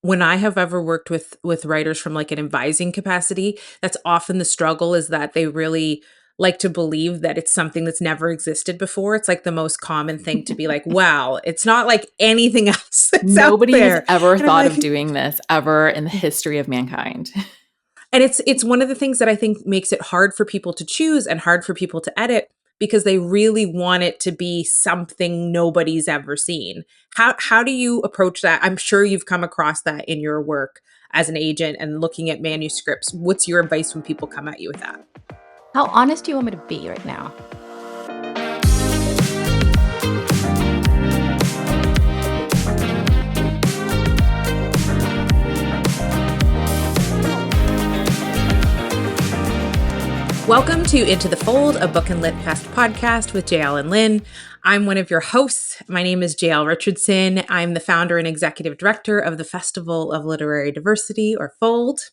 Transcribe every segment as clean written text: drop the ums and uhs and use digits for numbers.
when I have ever worked with writers from like an advising capacity, that's often the struggle is that they really like to believe that it's something that's never existed before. It's like the most common thing to be like, wow, it's not like anything else that's out Nobody has there. ever And I'm thought like, of doing this ever in the history of mankind. and it's one of the things that I think makes it hard for people to choose and hard for people to edit because they really want it to be something nobody's ever seen. How do you approach that? I'm sure you've come across that in your work as an agent and looking at manuscripts. What's your advice when people come at you with that? How honest do you want me to be right now? Welcome to Into the Fold, a Book and Lit Fest podcast with JL and Lynn. I'm one of your hosts. My name is JL Richardson. I'm the founder and executive director of the Festival of Literary Diversity, or FOLD.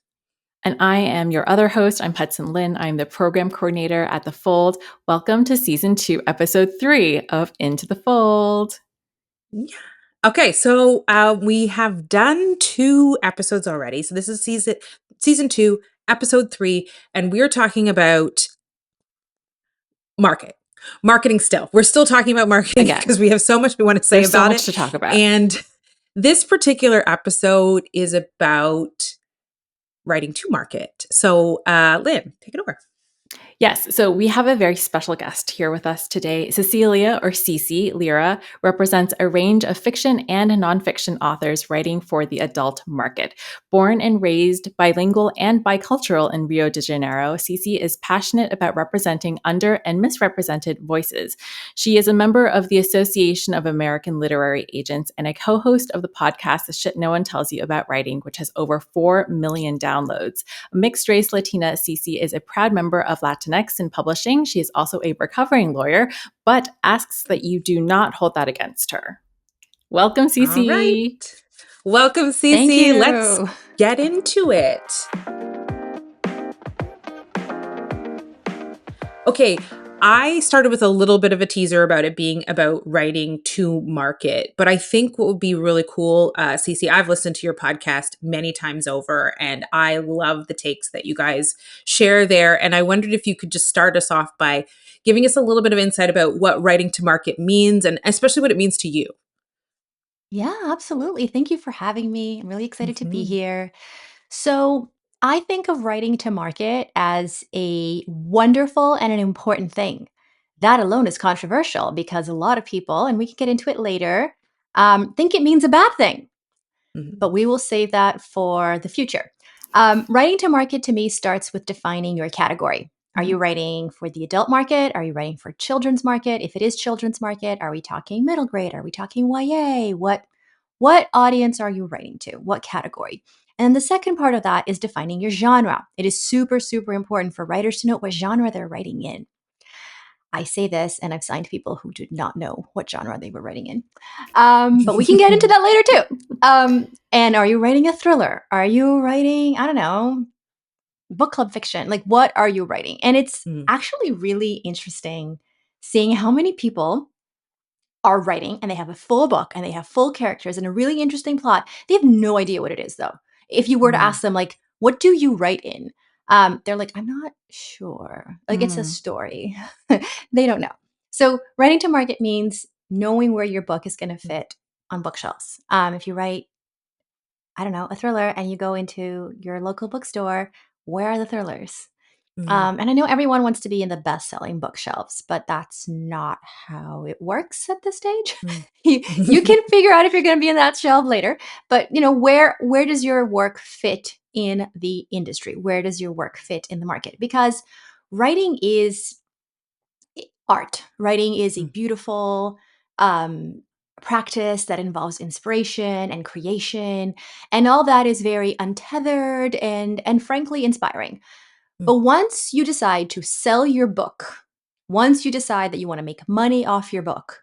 And I am your other host. I'm Hudson Lynn. I'm the program coordinator at The Fold. Welcome to season 2, episode 3 of Into the Fold. Okay, so we have done 2 episodes already. So this is season 2, episode 3, and we're talking about marketing still. We're still talking about marketing because we have so much we want to say There's about so much it. to talk about. And this particular episode is about writing to market. So Lynn, take it over. Yes, so we have a very special guest here with us today. Cecilia, or Cece Lira, represents a range of fiction and nonfiction authors writing for the adult market. Born and raised bilingual and bicultural in Rio de Janeiro, Cece is passionate about representing under and misrepresented voices. She is a member of the Association of American Literary Agents and a co-host of the podcast The Shit No One Tells You About Writing, which has over 4 million downloads. A mixed-race Latina, Cece is a proud member of Latinx in publishing. She is also a recovering lawyer, but asks that you do not hold that against her. Welcome, Cece. All right. Welcome, Cece. Thank you. Let's get into it. Okay, I started with a little bit of a teaser about it being about writing to market, but I think what would be really cool, Cece, I've listened to your podcast many times over, and I love the takes that you guys share there. And I wondered if you could just start us off by giving us a little bit of insight about what writing to market means, and especially what it means to you. Yeah, absolutely. Thank you for having me. I'm really excited to be Mhm. here. So, I think of writing to market as a wonderful and an important thing. That alone is controversial because a lot of people, and we can get into it later, think it means a bad thing. Mhm. But we will save that for the future. Writing to market to me starts with defining your category. Are you writing for the adult market? Are you writing for children's market? If it is children's market, are we talking middle grade? Are we talking YA? What audience are you writing to? What category? And the second part of that is defining your genre. It is super, super important for writers to know what genre they're writing in. I say this, and I've signed people who did not know what genre they were writing in. But we can get into that later too. And are you writing a thriller? Are you writing, I don't know, book club fiction? Like, what are you writing? And it's Mm. actually really interesting seeing how many people are writing and they have a full book and they have full characters and a really interesting plot. They have no idea what it is, though. If you were to Mm. ask them, like, what do you write in? They're like, I'm not sure. Like, it's a story. They don't know. So, writing to market means knowing where your book is going to fit on bookshelves. If you write, I don't know, a thriller and you go into your local bookstore, where are the thrillers? Mm. And I know everyone wants to be in the best-selling bookshelves, but that's not how it works at this stage. Mm. You can figure out if you're going to be in that shelf later, but where does your work fit in the industry? Where does your work fit in the market? Because writing is art. Writing is a Mm. beautiful practice that involves inspiration and creation, and all that is very untethered and frankly inspiring. Mm. But once you decide to sell your book, once you decide that you want to make money off your book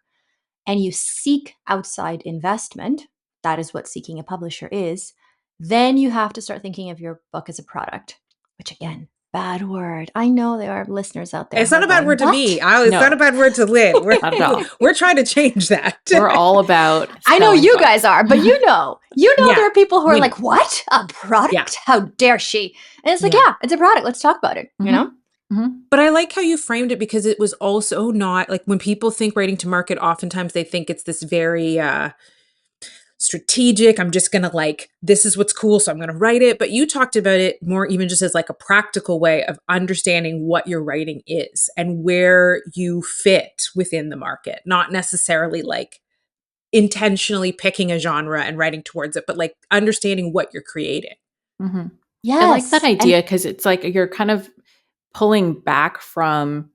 and you seek outside investment, that is what seeking a publisher is, then you have to start thinking of your book as a product, which Mm. again, bad word. I know there are listeners out there It's who not are a bad going, word to what? me. It's No. not a bad word to Lynn. Not at all. We're trying to change that. We're all about I know selling you books. guys are, but you know Yeah, there are people who are we like, what? A product? Yeah. How dare she? And it's like, Yeah. yeah, it's a product. Let's talk about it, you know? Mhm. But I like how you framed it, because it was also not like, when people think writing to market, oftentimes they think it's this very strategic. I'm just going to like, this is what's cool, so I'm going to write it. But you talked about it more even just as like a practical way of understanding what your writing is and where you fit within the market, not necessarily like intentionally picking a genre and writing towards it, but like understanding what you're creating. Mhm. I like that Yes. idea because it's like you're kind of pulling back from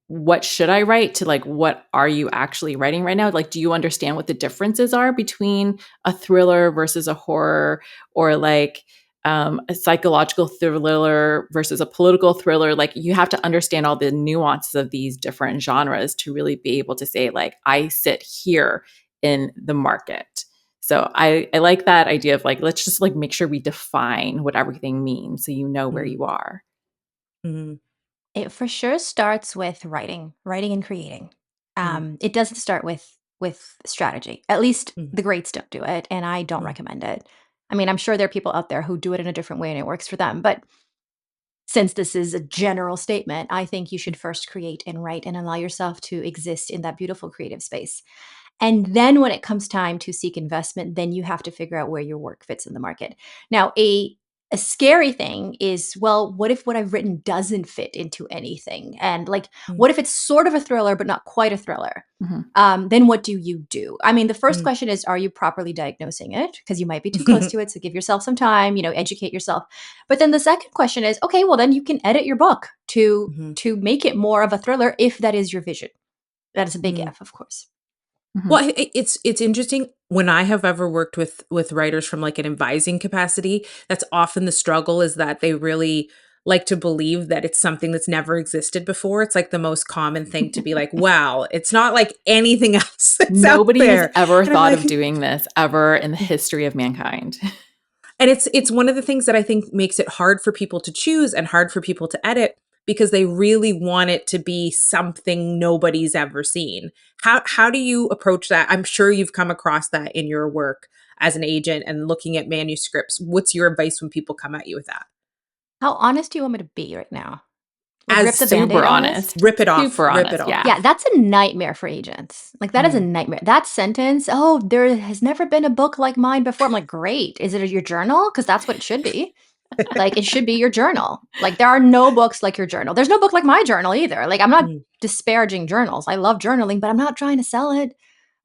what should I write to like what are you actually writing right now? Like, do you understand what the differences are between a thriller versus a horror, or like a psychological thriller versus a political thriller? Like, you have to understand all the nuances of these different genres to really be able to say, like, I sit here in the market. So I like that idea of like, let's just like make sure we define what everything means so you know where you are. Mhm. It for sure starts with writing and creating. Mhm. It doesn't start with strategy. At least Mhm. the greats don't do it, and I don't Mhm. recommend it. I mean, I'm sure there are people out there who do it in a different way and it works for them, but since this is a general statement, I think you should first create and write and allow yourself to exist in that beautiful creative space. And then when it comes time to seek investment, then you have to figure out where your work fits in the market. Now, a scary thing is, well, what if what I've written doesn't fit into anything? And like, Mhm. what if it's sort of a thriller, but not quite a thriller? Mhm. Then what do you do? I mean, the first Mhm. question is, are you properly diagnosing it? Because you might be too close to it. So give yourself some time, educate yourself. But then the second question is, okay, well, then you can edit your book to Mhm. to make it more of a thriller if that is your vision. That is a big Mhm. F, of course. Mhm. Well, it's interesting when I have ever worked with writers from like an advising capacity. That's often the struggle, is that they really like to believe that it's something that's never existed before. It's like the most common thing to be like, "Wow, it's not like anything else that's out Nobody has there." ever And I'm thought like, of doing this ever in the history of mankind. and it's one of the things that I think makes it hard for people to choose and hard for people to edit, because they really want it to be something nobody's ever seen. How do you approach that? I'm sure you've come across that in your work as an agent and looking at manuscripts. What's your advice when people come at you with that? How honest do you want me to be right now? Like As rip the super band-aid Super honest? honest. rip it off, Super rip it honest. off. Yeah. Yeah, that's a nightmare for agents. Like that is a Mm. nightmare. That sentence, oh, there has never been a book like mine before. I'm like, great. Is it your journal? Because that's what it should be. Like it should be your journal. Like there are no books like your journal. There's no book like my journal either. Like I'm not Mm. disparaging journals. I love journaling, but I'm not trying to sell it.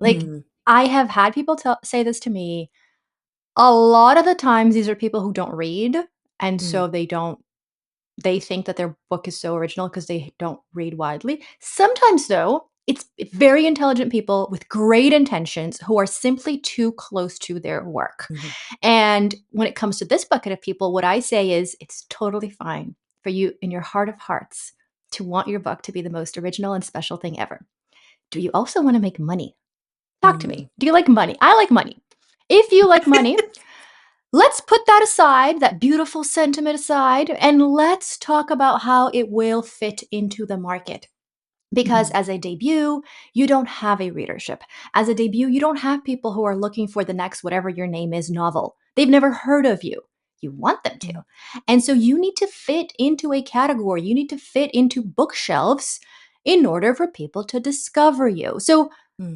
Like Mm. I have had people say this to me. A lot of the times these are people who don't read, and Mm. so they think that their book is so original because they don't read widely. Sometimes, though, it's very intelligent people with great intentions who are simply too close to their work. Mhm. And when it comes to this bucket of people, what I say is it's totally fine for you in your heart of hearts to want your book to be the most original and special thing ever. Do you also want to make money? Talk to Mm. me. Do you like money? I like money. If you like money, let's put that aside, that beautiful sentiment aside, and let's talk about how it will fit into the market. Because Mhm. as a debut, you don't have a readership. As a debut, you don't have people who are looking for the next whatever your name is novel. They've never heard of you. You want them to. Mm. And so you need to fit into a category. You need to fit into bookshelves in order for people to discover you. So Mm.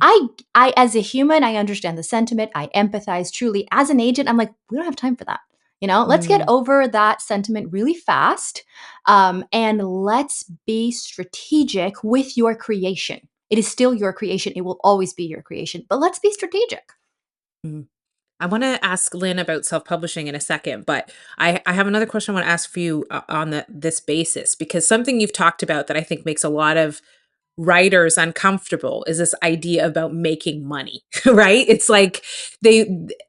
I as a human, I understand the sentiment. I empathize truly. As an agent, I'm like, we don't have time for that. Let's get Mm. over that sentiment really fast, and let's be strategic with your creation. It is still your creation. It will always be your creation, but let's be strategic. Mm. I want to ask Lynn about self-publishing in a second, but I have another question I want to ask for you on this basis, because something you've talked about that I think makes a lot of writers uncomfortable is this idea about making money, right? It's like they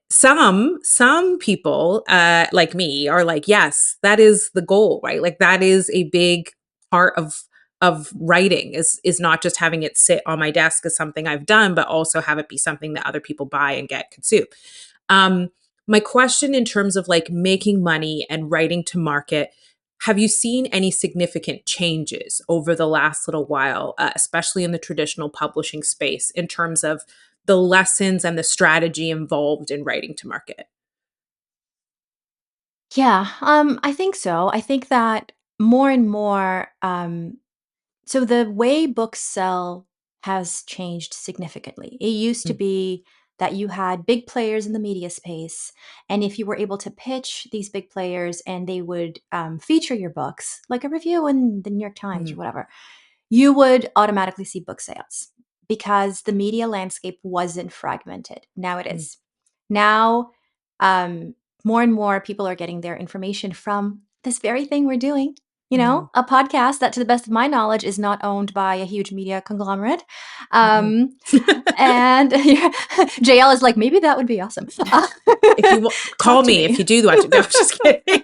some people like me are like, yes, that is the goal, right? Like that is a big part of writing, is not just having it sit on my desk as something I've done, but also have it be something that other people buy and get consumed. Um, my question in terms of like making money and writing to market, have you seen any significant changes over the last little while, especially in the traditional publishing space, in terms of the lessons and the strategy involved in writing to market? Yeah, I think so. I think that more and more, so the way books sell has changed significantly. It used to Mm, be that you had big players in the media space, and if you were able to pitch these big players and they would feature your books, like a review in the New York Times or mm, whatever, you would automatically see book sales because the media landscape wasn't fragmented. Now it mm, is. Now, um, more and more people are getting their information from this very thing we're doing. mm, A podcast that, to the best of my knowledge, is not owned by a huge media conglomerate. mm. Um, and JL is like, maybe that would be awesome. If you call Talk to me me. if you do watch it. No, I'm just kidding.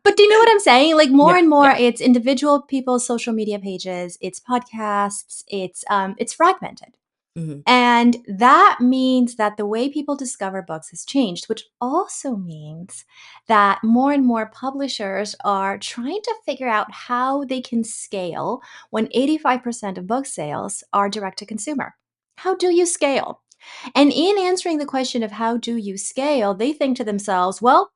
But do you know what I'm saying? Like more Yeah, and more, yeah. it's individual people's social media pages, it's podcasts, it's fragmented. Mhm, And that means that the way people discover books has changed, which also means that more and more publishers are trying to figure out how they can scale when 85% of book sales are direct to consumer. How do you scale? And in answering the question of how do you scale, they think to themselves, well,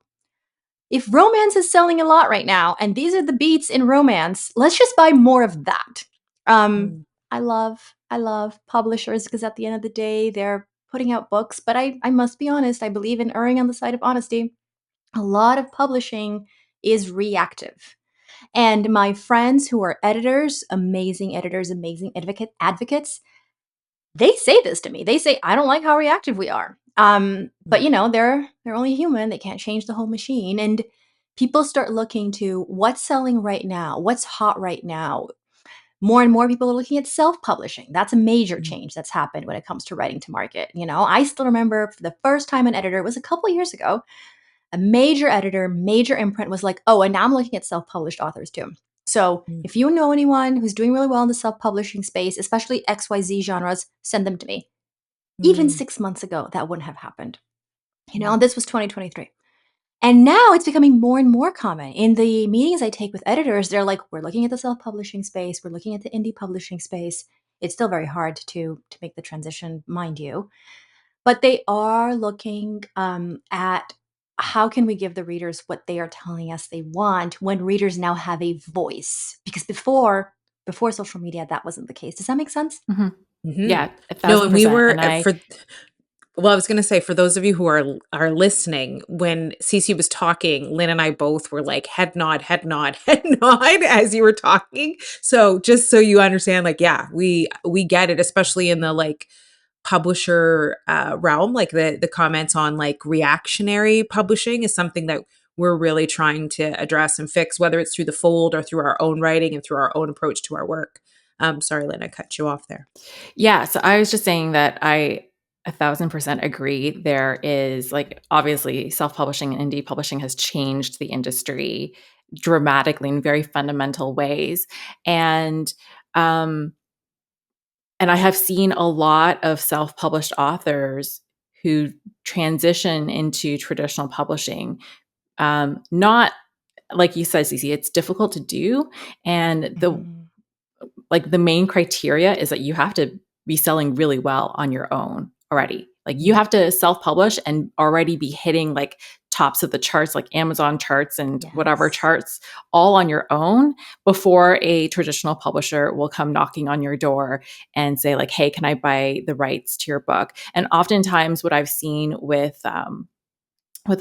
if romance is selling a lot right now and these are the beats in romance, let's just buy more of that. Um, mm, I love publishers because at the end of the day, they're putting out books, but I must be honest, I believe in erring on the side of honesty. A lot of publishing is reactive. And my friends who are editors, amazing advocates, they say this to me. They say, I don't like how reactive we are. But mm, they're only human. They can't change the whole machine. And people start looking to what's selling right now, what's hot right now. More and more people are looking at self-publishing. That's a major mm, change that's happened when it comes to writing to market. I still remember for the first time an editor, it was a couple years ago, a major editor, major imprint was like, oh, and now I'm looking at self-published authors too. So mm, if you know anyone who's doing really well in the self-publishing space, especially XYZ genres, send them to me. Even mm, 6 months ago, that wouldn't have happened. mm, This was 2023. And now it's becoming more and more common. In the meetings I take with editors, they're like, we're looking at the self-publishing space, we're looking at the indie publishing space. It's still very hard to make the transition, mind you. But they are looking at how can we give the readers what they are telling us they want when readers now have a voice? Because before social media, that wasn't the case. Does that make sense? Mhm. mhm. Yeah, a No, thousand and we percent. were And I, for well, I was gonna say, for those of you who are listening, when Cece was talking, Lynn and I both were like head nod, head nod, head nod as you were talking. So just so you understand, like, yeah, we get it, especially in the like publisher realm. Like the comments on like reactionary publishing is something that we're really trying to address and fix, whether it's through the fold or through our own writing and through our own approach to our work. Sorry, Lynn, I cut you off there. yeah, so I was just saying that I 1000% agree. There is like obviously self-publishing and indie publishing has changed the industry dramatically in very fundamental ways. And um and I have seen a lot of self-published authors who transition into traditional publishing. Not like you said, Cece, it's difficult to do. And Mhm. the main criteria is that you have to be selling really well on your own already. Like you Mm, have to self-publish and already be hitting like tops of the charts, like Amazon charts and whatever Yes. charts, all on your own before a traditional publisher will come knocking on your door and say like, hey, can I buy the rights to your book? And oftentimes what I've seen with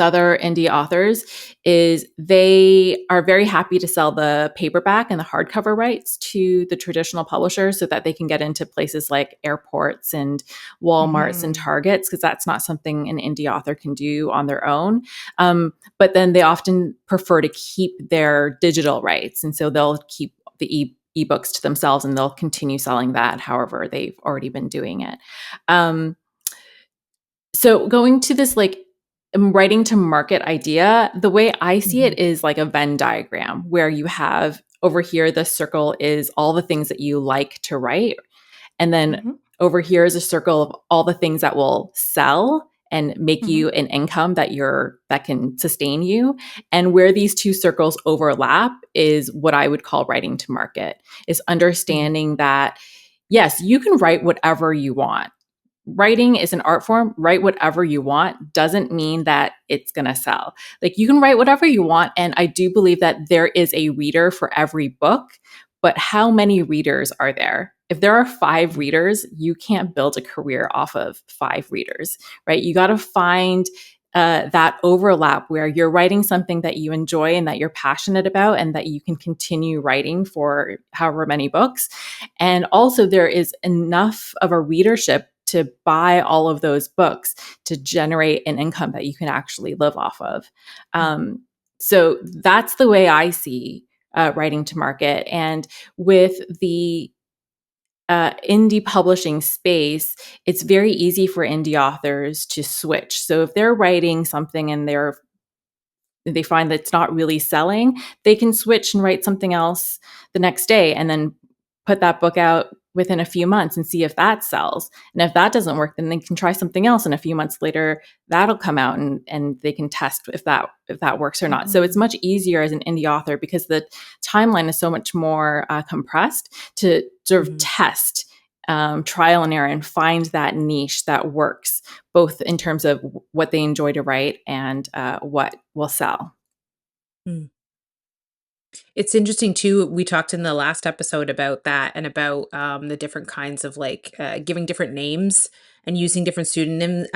other indie authors is they are very happy to sell the paperback and the hardcover rights to the traditional publishers so that they can get into places like airports and Walmarts and Mhm. Targets, because that's not something an indie author can do on their own. But then they often prefer to keep their digital rights. And so they'll keep the ebooks to themselves and they'll continue selling that however they've already been doing it. Um, so going to this like writing to market idea, the way I see mhm, it is like a Venn diagram where you have over here, the circle is all the things that you like to write. And then Mhm. over here is a circle of all the things that will sell. and make Mhm. you an income that can sustain you. And where these two circles overlap is what I would call writing to market, is Mm. understanding that yes, you can write whatever you want. Writing is an art form. Write whatever you want doesn't mean that it's going to sell. Like, you can write whatever you want. And I do believe that there is a reader for every book, but how many readers are there? If there are 5 readers, you can't build a career off of 5 readers, right? You got to find that overlap where you're writing something that you enjoy and that you're passionate about, and that you can continue writing for however many books. And also, there is enough of a readership to buy all of those books to generate an income that you can actually live off of. So that's the way I see writing to market. And with the indie publishing space, it's very easy for indie authors to switch. So if they're writing something and they find that it's not really selling, they can switch and write something else the next day and then put that book out within a few months and see if that sells. And if that doesn't work, then they can try something else. And a few months later, that'll come out and they can test if that works or not. So it's Mhm. much easier as an indie author because the timeline is so much more compressed to sort of Mhm. test, trial and error, and find that niche that works, both in terms of what they enjoy to write and what will sell. Mm. It's interesting too. We talked in the last episode about that and about the different kinds of like giving different names and using different pseudonym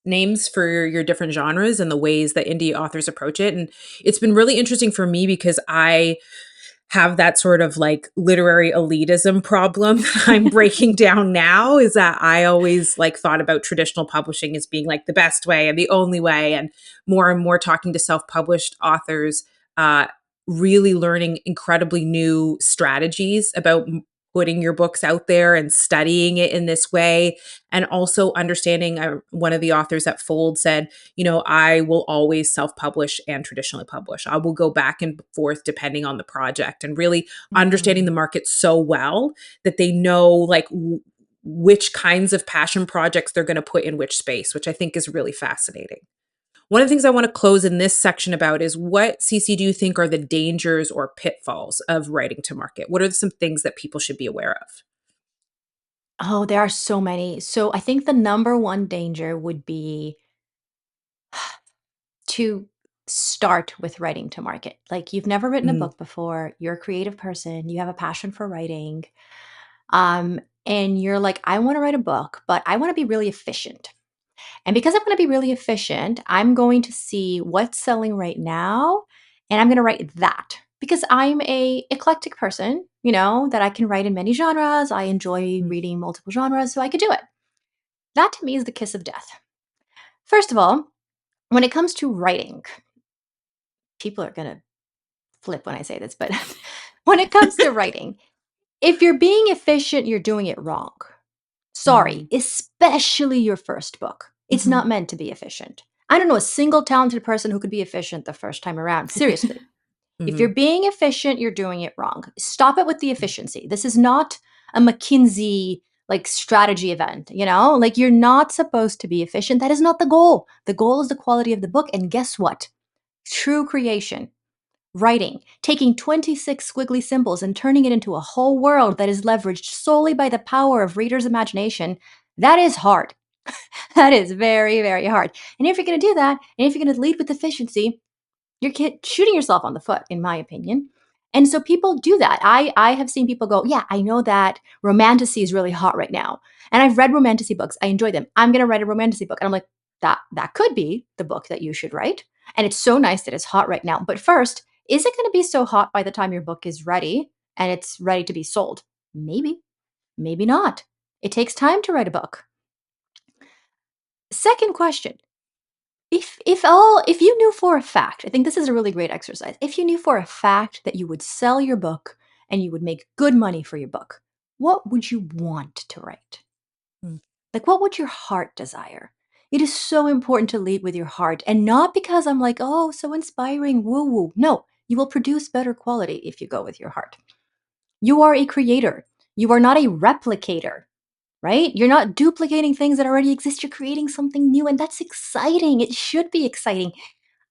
names for your different genres and the ways that indie authors approach it. And it's been really interesting for me because I have that sort of like literary elitism problem that I'm breaking down now, is that I always like thought about traditional publishing as being like the best way and the only way, and more talking to self-published authors, uh, really learning incredibly new strategies about putting your books out there and studying it in this way, and also understanding. One of the authors at Fold said, I will always self publish and traditionally publish. I will go back and forth depending on the project, and really understanding the Mm. market so well that they know like which kinds of passion projects they're going to put in which space, which I think is really fascinating. One of the things I want to close in this section about is, what, CC, do you think are the dangers or pitfalls of writing to market? What are some things that people should be aware of? Oh, there are so many. So I think the number one danger would be to start with writing to market. Like, you've never written a Mm, book before, you're a creative person, you have a passion for writing, and you're like, I want to write a book, but I want to be really efficient. And because I'm going to be really efficient, I'm going to see what's selling right now, and I'm going to write that because I'm a eclectic person, that I can write in many genres. I enjoy mm, reading multiple genres, so I could do it. That to me is the kiss of death. First of all, when it comes to writing, people are going to flip when I say this, but when it comes to writing, if you're being efficient, you're doing it wrong. Sorry, mm, especially your first book. It's mhm, not meant to be efficient. I don't know a single talented person who could be efficient the first time around. Seriously. If you're mhm, being efficient, you're doing it wrong. Stop it with the efficiency. This is not a McKinsey like strategy event, Like, you're not supposed to be efficient. That is not the goal. The goal is the quality of the book. And guess what? True creation, writing, taking 26 squiggly symbols and turning it into a whole world that is leveraged solely by the power of readers' imagination, that is hard. That is very, very hard. And if you're going to do that, and if you're going to lead with efficiency, you're shooting yourself on the foot, in my opinion. And so people do that. I have seen people go, yeah, I know that romantasy is really hot right now, and I've read romantasy books. I enjoy them. I'm going to write a romantasy book, and I'm like, that could be the book that you should write. And it's so nice that it's hot right now. But first, is it going to be so hot by the time your book is ready and it's ready to be sold? Maybe, maybe not. It takes time to write a book. Second question: if you knew for a fact, I think this is a really great exercise. If you knew for a fact that you would sell your book and you would make good money for your book, what would you want to write? mm, Like, what would your heart desire? It is so important to lead with your heart, and not because I'm like, oh, so inspiring, woo woo. No, you will produce better quality if you go with your heart. You are a creator. You are not a replicator. right? You're not duplicating things that already exist. You're creating something new, and that's exciting. It should be exciting.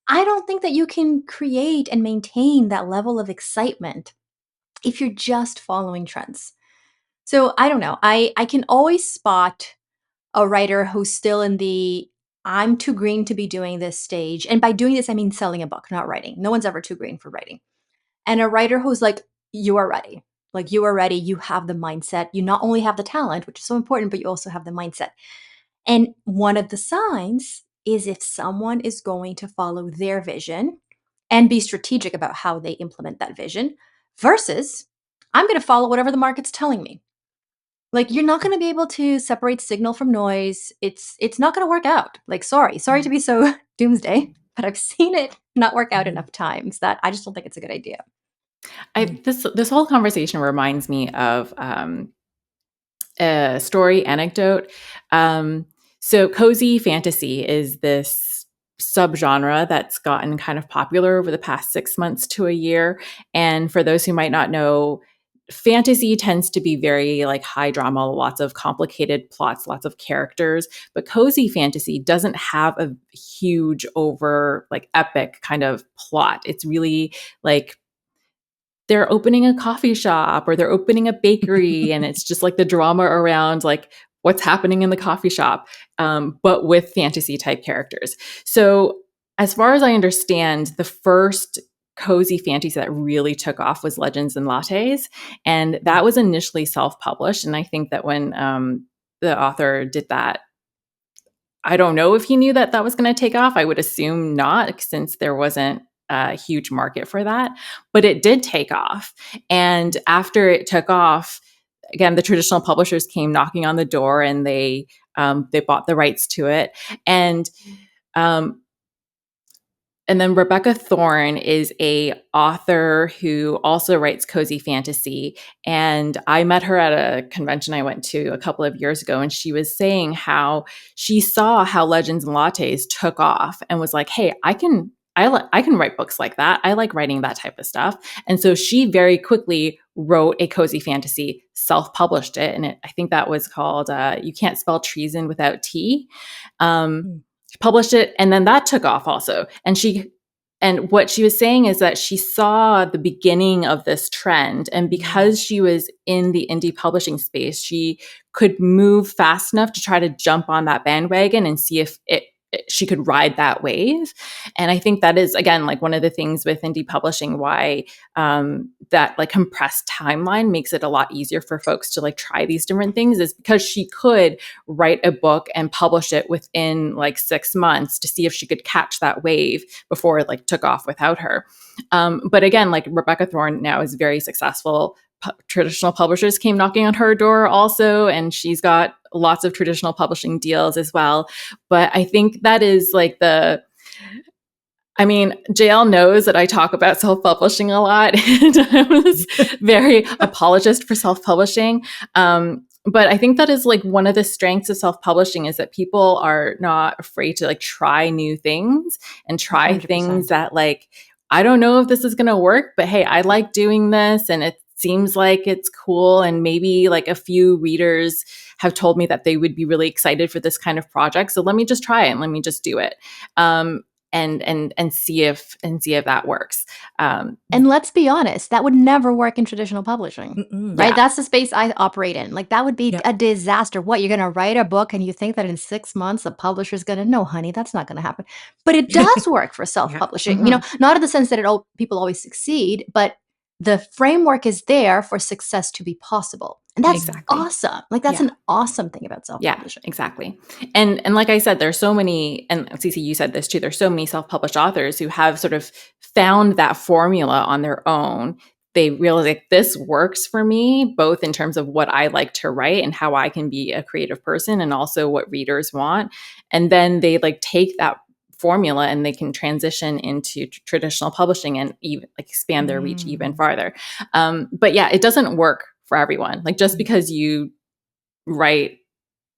I don't think that you can create and maintain that level of excitement if you're just following trends. So I don't know. I can always spot a writer who's still in the I'm too green to be doing this stage. And by doing this, I mean selling a book, not writing. No one's ever too green for writing. And a writer who's like, you are ready. Like, you are ready. You have the mindset. You not only have the talent, which is so important, but you also have the mindset. And one of the signs is if someone is going to follow their vision and be strategic about how they implement that vision versus I'm going to follow whatever the market's telling me. Like, you're not going to be able to separate signal from noise. It's not going to work out. Like, sorry to be so doomsday, but I've seen it not work out enough times that I just don't think it's a good idea. This whole conversation reminds me of a story anecdote. So cozy fantasy is this subgenre that's gotten kind of popular over the past 6 months to a year. And for those who might not know, fantasy tends to be very like high drama, lots of complicated plots, lots of characters. But cozy fantasy doesn't have a huge over like epic kind of plot. It's really like they're opening a coffee shop or they're opening a bakery and it's just like the drama around like what's happening in the coffee shop, but with fantasy type characters. So as far as I understand, the first cozy fantasy that really took off was Legends and Lattes. And that was initially self-published. And I think that when the author did that, I don't know if he knew that that was going to take off. I would assume not, since there wasn't a huge market for that, but it did take off. And after it took off, again, the traditional publishers came knocking on the door and they bought the rights to it. And then Rebecca Thorne is a author who also writes cozy fantasy. And I met her at a convention I went to a couple of years ago. And she was saying how she saw how Legends and Lattes took off and was like, hey, I can write books like that. I like writing that type of stuff. And so she very quickly wrote a cozy fantasy, self-published it. And I think that was called You Can't Spell Treason Without T. Published it, and then that took off also. And what she was saying is that she saw the beginning of this trend, and because she was in the indie publishing space, she could move fast enough to try to jump on that bandwagon and see if she could ride that wave. And I think that is, again, like one of the things with indie publishing, why that like compressed timeline makes it a lot easier for folks to like try these different things, is because she could write a book and publish it within like 6 months to see if she could catch that wave before it like took off without her. But again, like Rebecca Thorne now is very successful. Traditional publishers came knocking on her door also, and she's got lots of traditional publishing deals as well. But I think that is like JL knows that I talk about self-publishing a lot, and I was very apologist for self-publishing. But I think that is like one of the strengths of self-publishing, is that people are not afraid to like try new things and try 100%. things that like, I don't know if this is going to work, but hey, I like doing this and it seems like it's cool. And maybe like a few readers have told me that they would be really excited for this kind of project. So let me just try it and let me just do it. And see if that works. And let's be honest, that would never work in traditional publishing, right? Yeah. That's the space I operate in. Like, that would be a disaster. What, you're going to write a book and you think that in 6 months a publisher's going to, no, honey, that's not going to happen. But it does work for self-publishing, you know, not in the sense that people always succeed, but the framework is there for success to be possible. And that's awesome. Like, that's an awesome thing about self-publishing. Yeah, exactly. And like I said, there's so many, and Cece, you said this too, there's so many self-published authors who have sort of found that formula on their own. They realize like, this works for me, both in terms of what I like to write and how I can be a creative person, and also what readers want. And then they like take that formula and they can transition into traditional publishing and even like expand their reach even farther. But yeah, it doesn't work for everyone. Like, just because you write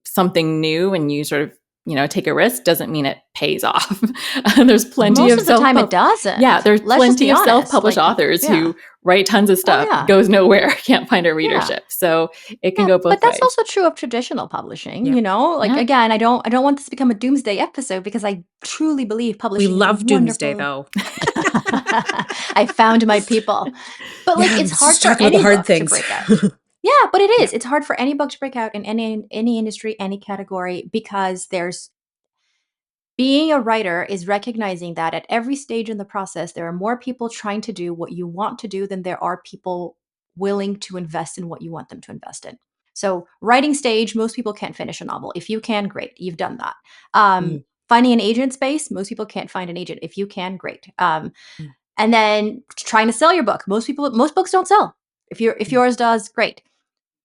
something new and you sort of, you know, take a risk doesn't mean it pays off. There's plenty Most of the time it doesn't. Yeah, there's Let's just plenty be of honest. self-published Like, authors who write tons of Oh stuff, yeah. goes nowhere, can't find a Yeah. readership. So it can Yeah, go but both that's ways. also true of traditional publishing, Yeah. like Yeah. again, I don't want this to become a doomsday episode because I truly believe We publishing is a love Doomsday wonderful though. I found my people. But like Yeah, it's let's hard just for talk about the any hard book to things. break out. Yeah, but it Yeah. is. It's hard for any book to break out in any industry, any category because there's being a writer is recognizing that at every stage in the process there are more people trying to do what you want to do than there are people willing to invest in what you want them to invest in. So, writing stage, most people can't finish a novel. If you can, great, you've done that. Mm, Finding an agent space, most people can't find an agent. If you can, great. mm, And then trying to sell your book, most books don't sell. If mm, yours does, great.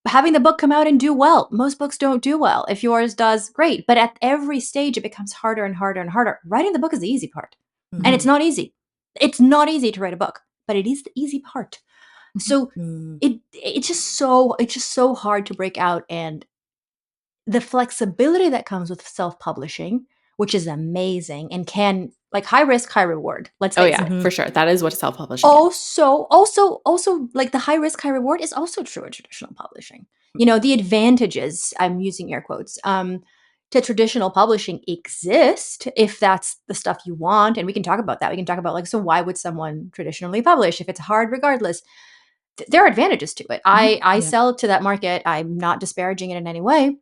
Having the book come out and do well, most books don't do well. If yours does, great. But at every stage, it becomes harder and harder and harder. Writing the book is the easy part, and it's mhm, not easy. It's not easy to write a book, but it is the easy part. Mhm. So mm, it's just so hard to break out, and the flexibility that comes with self-publishing, which is amazing and can like high risk, high reward. Let's Oh face yeah, it. mhm, for sure. That is what self-publishing is. Also, like the high risk, high reward is also true in traditional publishing. The advantages, I'm using air quotes, to traditional publishing exist if that's the stuff you want. And we can talk about that. We can talk about like, so why would someone traditionally publish if it's hard regardless? There are advantages to it. Mhm. I yeah. sell to that market. I'm not disparaging it in any way.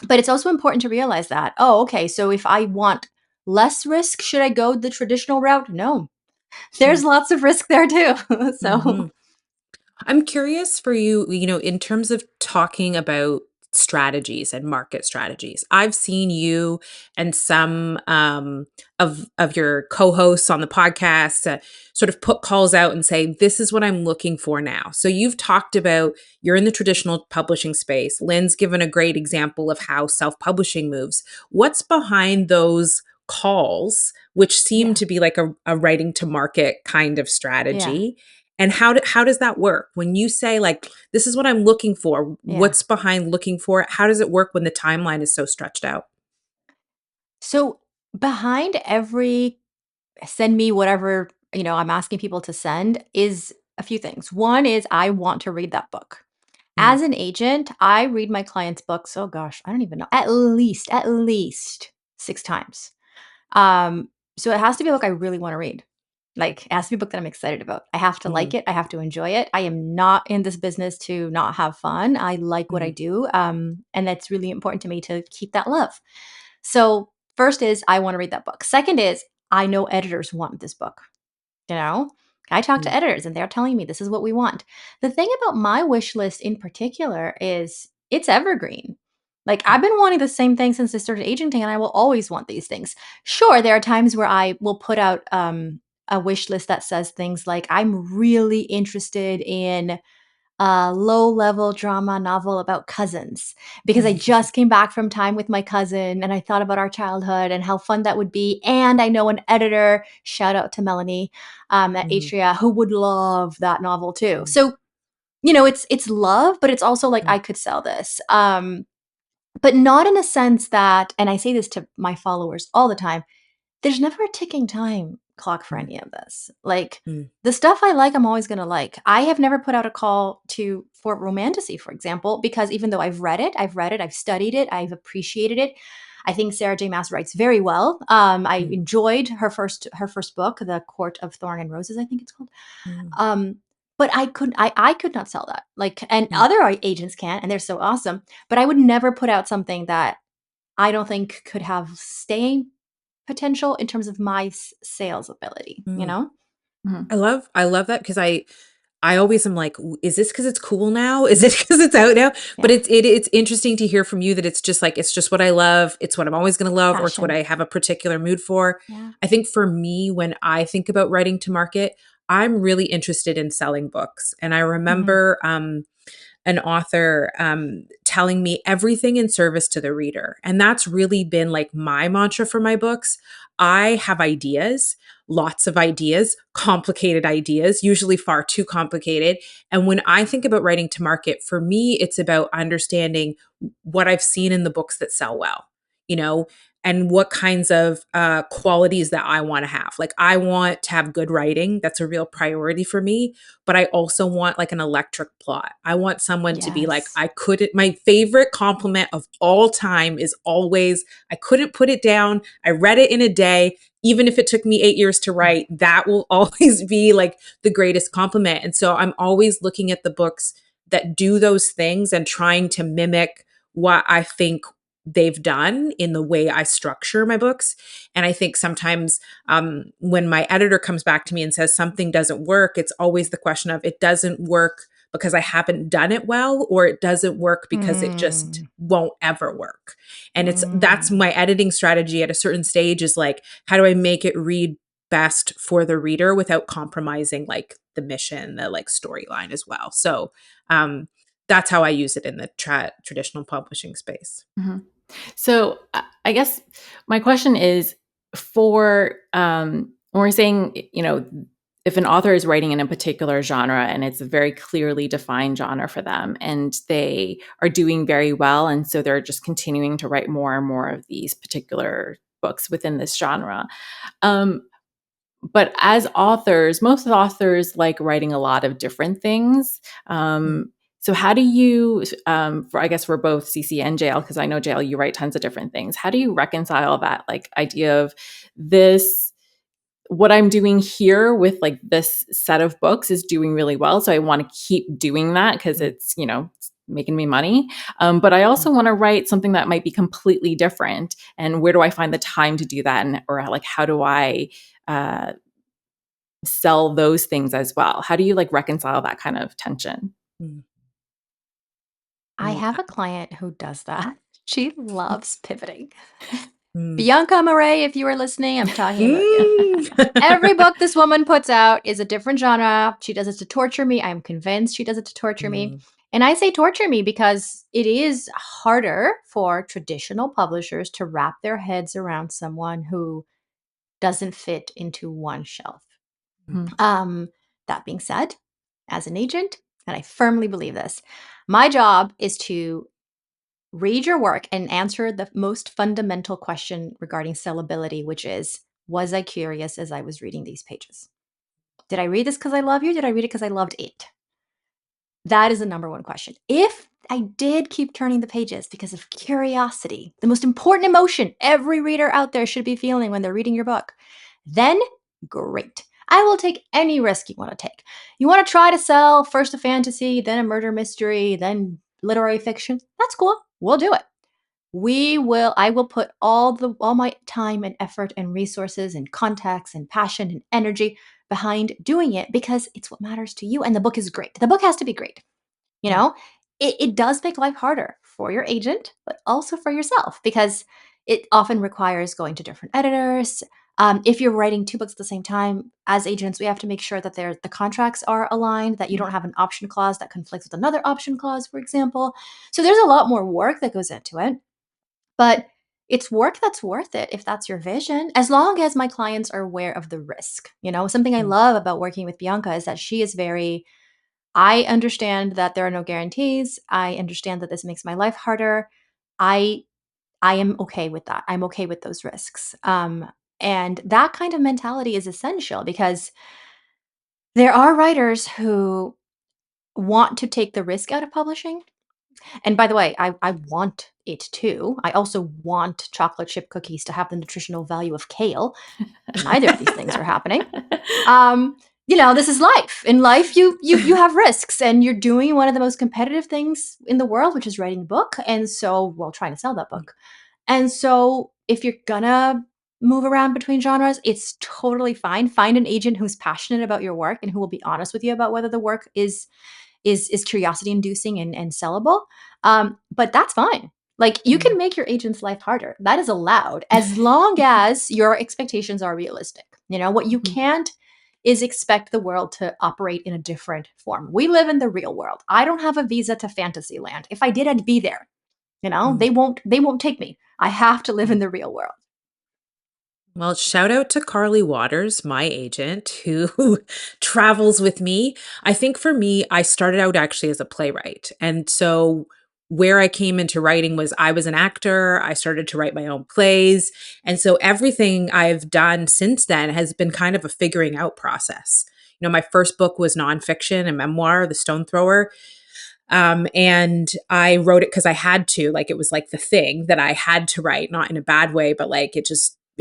But it's also important to realize that, oh, okay, so if I want less risk, should I go the traditional route? No, there's Mm, lots of risk there too. So, mhm. I'm curious for you, in terms of talking about strategies and market strategies. I've seen you and some of your co-hosts on the podcast sort of put calls out and say, "This is what I'm looking for now." So you've talked about you're in the traditional publishing space. Lynn's given a great example of how self-publishing moves. What's behind those calls, which seem yeah, to be like a writing to market kind of yeah, strategy? And how does that work? When you say like, "This is what I'm looking for," yeah. what's behind looking for it? How does it work when the timeline is so stretched out? So, behind every send me whatever, I'm asking people to send is a few things. One is I want to read that book. Mm, As an agent, I read my clients' books, oh gosh, I don't even know, at least 6 times. So it has to be a book I really want to read. Like, it has to be a book that I'm excited about. I have to like mhm, it. I have to enjoy it. I am not in this business to not have fun. I like what I mhm, do. And that's really important to me to keep that love. So, first is I want to read that book. Second is I know editors want this book. You know, I talk to mm, editors and they're telling me this is what we want. The thing about my wish list in particular is it's evergreen. Like mm, I've been wanting the same thing since I started agenting and I will always want these things. Sure, there are times where I will put out a wish list that says things like I'm really interested in a low level drama novel about cousins because I mhm, just came back from time with my cousin and I thought about our childhood and how fun that would be. And I know an editor, shout out to Melanie at mhm, Atria, who would love that novel too. mm, So, it's love, but it's also like mm, I could sell this. But not in a sense that, and I say this to my followers all the time, there's never a ticking time clock for mm, any of this. Like mm, the stuff I like, I'm always gonna like. I have never put out a call for romantasy, for example, because even though I've read it, I've studied it, I've appreciated it. I think Sarah J. Maas writes very well. I mm, enjoyed her first book, The Court of Thorn and Roses, I think it's called. mm, Um, but I could not sell that. Like, and mm, other agents can, and they're so awesome. But I would never put out something that I don't think could have staying potential in terms of my sales ability, you mm. know? Mhm. I love that because I always am like, Is this because it's cool now? Is it because it's out now?" But Yeah. it's interesting to hear from you that it's just like it's just what I love. It's what I'm always going to love, or it's what Passion. I have a particular mood for. Yeah. I think for me, when I think about writing to market, I'm really interested in selling books, and I Mhm. remember an author telling me everything in service to the reader. And that's really been like my mantra for my books. I have ideas, lots of ideas, complicated ideas, usually far too complicated. And when I think about writing to market, for me, it's about understanding what I've seen in the books that sell well. You know, and what kinds of qualities that I want to have. Like, I want to have good writing. That's a real priority for me. But I also want like an electric plot. I want someone to be like, Yes. my favorite compliment of all time is always, I couldn't put it down. I read it in a day. Even if it took me 8 years to write, that will always be like the greatest compliment. And so I'm always looking at the books that do those things and trying to mimic what I think they've done in the way I structure my books. And I think sometimes when my editor comes back to me and says something doesn't work, it's always the question of, it doesn't work because I haven't done it well, or it doesn't work because it just Mm, won't ever work. And that's mm. my editing strategy at a certain stage, is like, how do I make it read best for the reader without compromising like the mission, the like storyline as well. So um that's how I use it in the traditional publishing space. Mhm. So I guess my question is for when we're saying, if an author is writing in a particular genre and it's a very clearly defined genre for them and they are doing very well, and so they're just continuing to write more and more of these particular books within this genre. Um, but as authors, most authors like writing a lot of different things. Mm. So how do you, I guess for both CC and JL, because I know JL, you write tons of different things. How do you reconcile that like idea of this, what I'm doing here with like this set of books is doing really well. So I want to keep doing that because it's, it's making me money. But I also want to write something that might be completely different. And where do I find the time to do that? And, or like, how do I, uh, sell those things as well? How do you like reconcile that kind of tension? Mm. I Mm. have a client who does that. She loves pivoting. Mm. Bianca Marais, if you are listening, I'm talking about you. Mm. Every book this woman puts out is a different genre. She does it to torture me. I'm convinced she does it to torture me. Mm. And I say torture me because it is harder for traditional publishers to wrap their heads around someone who doesn't fit into one shelf. Mhm. Um, that being said, as an agent, and I firmly believe this, my job is to read your work and answer the most fundamental question regarding sellability, which is, was I curious as I was reading these pages? Did I read this because I love you? Did I read it because I loved it? That is the number one question. If I did keep turning the pages because of curiosity, the most important emotion every reader out there should be feeling when they're reading your book, then great. I will take any risk you want to take. You want to try to sell first a fantasy, then a murder mystery, then literary fiction? That's cool. We'll do it. I will put all my time and effort and resources and contacts and passion and energy behind doing it because it's what matters to you and the book is great. The book has to be great. You Mm. know, it does make life harder for your agent, but also for yourself because it often requires going to different editors. If you're writing two books at the same time, as agents, we have to make sure that the contracts are aligned, that you don't have an option clause that conflicts with another option clause, for example. So there's a lot more work that goes into it, but it's work that's worth it if that's your vision, as long as my clients are aware of the risk. Something I Mm. love about working with Bianca is that she is very I understand that there are no guarantees. I understand that this makes my life harder. I I am okay with that. I'm okay with those risks. And that kind of mentality is essential because there are writers who want to take the risk out of publishing. And by the way, I want it too. I also want chocolate chip cookies to have the nutritional value of kale. Neither of these things are happening. Um, this is life. In life, you have risks, and you're doing one of the most competitive things in the world, which is writing a book. And so, well, trying to sell that book. And so, if you're gonna move around between genres, it's totally fine. Find an agent who's passionate about your work and who will be honest with you about whether the work is curiosity inducing and sellable. But that's fine. Like you Mm. can make your agent's life harder. That is allowed as long as your expectations are realistic. What you Mhm. can't is expect the world to operate in a different form. We live in the real world. I don't have a visa to Fantasyland. If I did, I'd be there. Mm. They won't take me. I have to live in Mm. the real world. Well, shout out to Carly Waters, my agent, who travels with me. I think for me, I started out actually as a playwright. And so where I came into writing was I was an actor. I started to write my own plays. And so everything I've done since then has been kind of a figuring out process. My first book was nonfiction, a memoir, The Stone Thrower. And I wrote it because I had to. Like, it was like the thing that I had to write, not in a bad way, but like it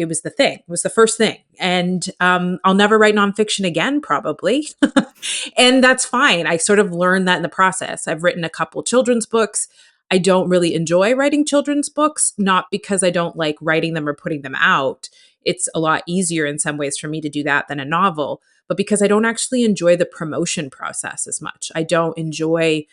was the thing. It was the first thing. And I'll never write nonfiction again, probably. And that's fine. I sort of learned that in the process. I've written a couple children's books. I don't really enjoy writing children's books, not because I don't like writing them or putting them out. It's a lot easier in some ways for me to do that than a novel, but because I don't actually enjoy the promotion process as much. I don't enjoy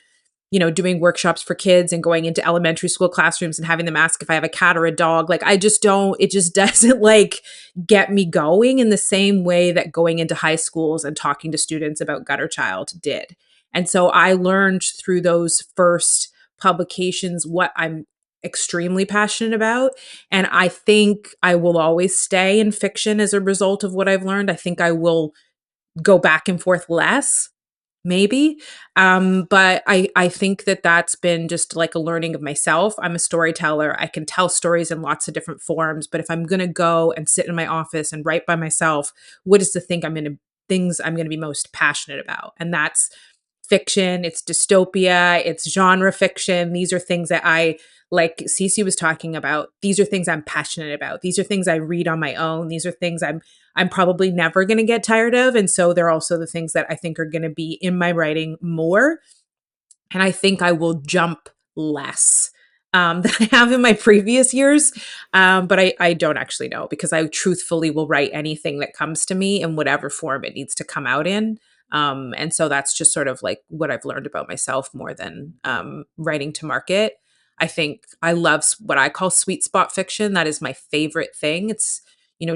doing workshops for kids and going into elementary school classrooms and having them ask if I have a cat or a dog. Like, I just don't, it just doesn't like get me going in the same way that going into high schools and talking to students about Gutter Child did. And so I learned through those first publications what I'm extremely passionate about. And I think I will always stay in fiction as a result of what I've learned. I think I will go back and forth less, maybe. But I think that that's been just like a learning of myself. I'm a storyteller. I can tell stories in lots of different forms, but if I'm going to go and sit in my office and write by myself, what is the things I'm going to be most passionate about? And that's fiction, it's dystopia, it's genre fiction. These are things that like Cece was talking about. These are things I'm passionate about. These are things I read on my own. These are things I'm probably never going to get tired of. And so they're also the things that I think are going to be in my writing more. And I think I will jump less than I have in my previous years. But I don't actually know, because I truthfully will write anything that comes to me in whatever form it needs to come out in. And so that's just sort of like what I've learned about myself more than writing to market. I think I love what I call sweet spot fiction. That is my favorite thing. It's,